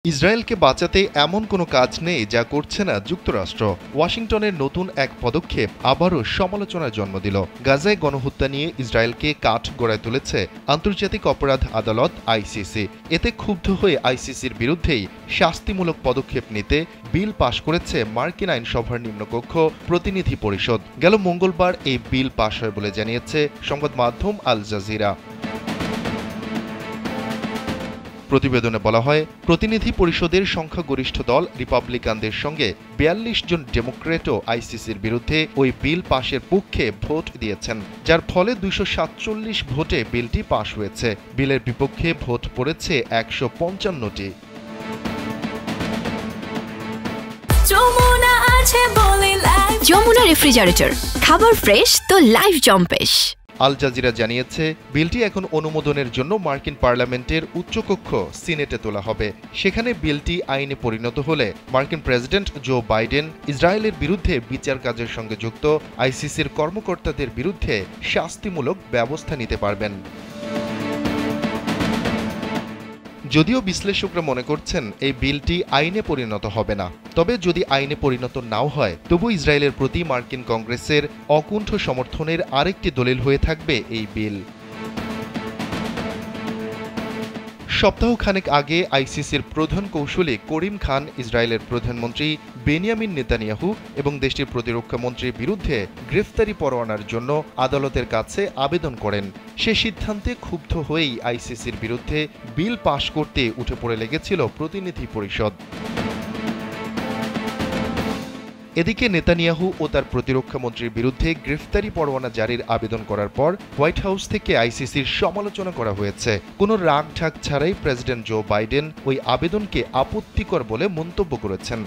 ইসরায়েলকে বাঁচাতে এমন কোনো কাজ নেই যা করছে না যুক্তরাষ্ট্র। ওয়াশিংটনের নতুন এক পদক্ষেপ আবারও সমালোচনার জন্ম দিল। গাজায় গণহত্যা নিয়ে ইসরায়েলকে কাঠগড়ায় তুলেছে আন্তর্জাতিক অপরাধ আদালত আইসিসি। এতে ক্ষুব্ধ হয়ে আইসিসির বিরুদ্ধেই শাস্তিমূলক পদক্ষেপ নিতে বিল পাশ করেছে মার্কিন আইনসভার নিম্নকক্ষ প্রতিনিধি পরিষদ। গেল মঙ্গলবার এই বিল পাশ হয় বলে জানিয়েছে সংবাদ মাধ্যম আল জাজিরা। প্রতিবেদনে বলা হয়, প্রতিনিধি পরিষদের সংখ্যাগরিষ্ঠ দল রিপাবলিকানদের সঙ্গে ৪২ জন ডেমোক্রেটও আইসিসির বিরুদ্ধে ওই বিল পাশের পক্ষে ভোট দিয়েছেন, যার ফলে ২৪৭ ভোটে বিলটি পাশ হয়েছে। বিলের বিপক্ষে ভোট পড়েছে ১৫৫টি। যমুনা রেফ্রিজারেটর, খাবার ফ্রেশ তো লাইফ জম্পেশ। আল জাজিরা জানিয়েছে, বিলটি এখন অনুমোদনের জন্য মার্কিন পার্লামেন্টের উচ্চকক্ষ সিনেটে তোলা হবে। সেখানে বিলটি আইনে পরিণত হলে মার্কিন প্রেসিডেন্ট জো বাইডেন ইসরায়েলের বিরুদ্ধে বিচার কাজের সঙ্গে যুক্ত আইসিসির কর্মকর্তাদের বিরুদ্ধে শাস্তিমূলক ব্যবস্থা নিতে পারবেন। যদিও বিশ্লেষকরা মনে করছেন এই বিলটি আইনে পরিণত হবে না, তবে যদি আইনে পরিণত নাও হয় তবু ইসরায়েলের প্রতি মার্কিন কংগ্রেসের অকুণ্ঠ সমর্থনের আরেকটি দলিল হয়ে থাকবে এই বিল। সপ্তাহখানেক আগে আইসিসির প্রধান কৌঁসুলি করিম খান ইসরায়েলের প্রধানমন্ত্রী বেনিয়ামিন নেতানিয়াহু এবং দেশটির প্রতিরক্ষা মন্ত্রীর বিরুদ্ধে গ্রেফতারি পরোয়ানার জন্য আদালতের কাছে আবেদন করেন। সে সিদ্ধান্তে ক্ষুব্ধ হয়েই আইসিসির বিরুদ্ধে বিল পাশ করতে উঠে পড়ে লেগেছিল প্রতিনিধি পরিষদ। এদিকে নেতানিয়াহু ও তার প্রতিরক্ষা মন্ত্রীর বিরুদ্ধে গ্রেফতারি পরোয়ানা জারির আবেদন করার পর হোয়াইট হাউস থেকে আইসিসির সমালোচনা করা হয়েছে। কোনো রাগ ঢাক ছাড়াই প্রেসিডেন্ট জো বাইডেন ওই আবেদনকে আপত্তিকর বলে মন্তব্য করেছেন।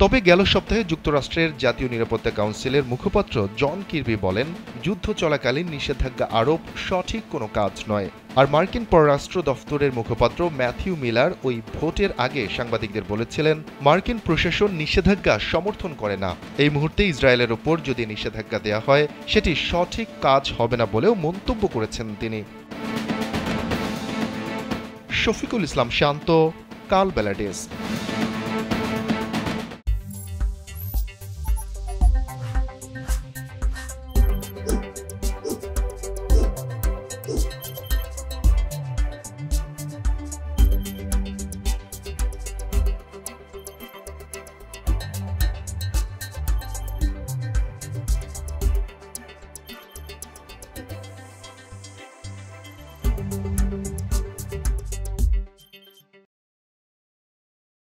তবে গেল সপ্তাহে যুক্তরাষ্ট্রের জাতীয় নিরাপত্তা কাউন্সিলের মুখপাত্র জন কির্বি বলেন, যুদ্ধ চলাকালীন নিষেধাজ্ঞা আরোপ সঠিক কোনো কাজ নয়। আর মার্কিন পররাষ্ট্র দফতরের মুখপাত্র ম্যাথিউ মিলার ওই ভোটের আগে সাংবাদিকদের বলেছিলেন, মার্কিন প্রশাসন নিষেধাজ্ঞা সমর্থন করে না। এই মুহূর্তে ইসরায়েলের ওপর যদি নিষেধাজ্ঞা দেওয়া হয় সেটি সঠিক কাজ হবে না বলেও মন্তব্য করেছেন তিনি। শফিকুল ইসলাম শান্ত, কাল বেলা ডেস্ক।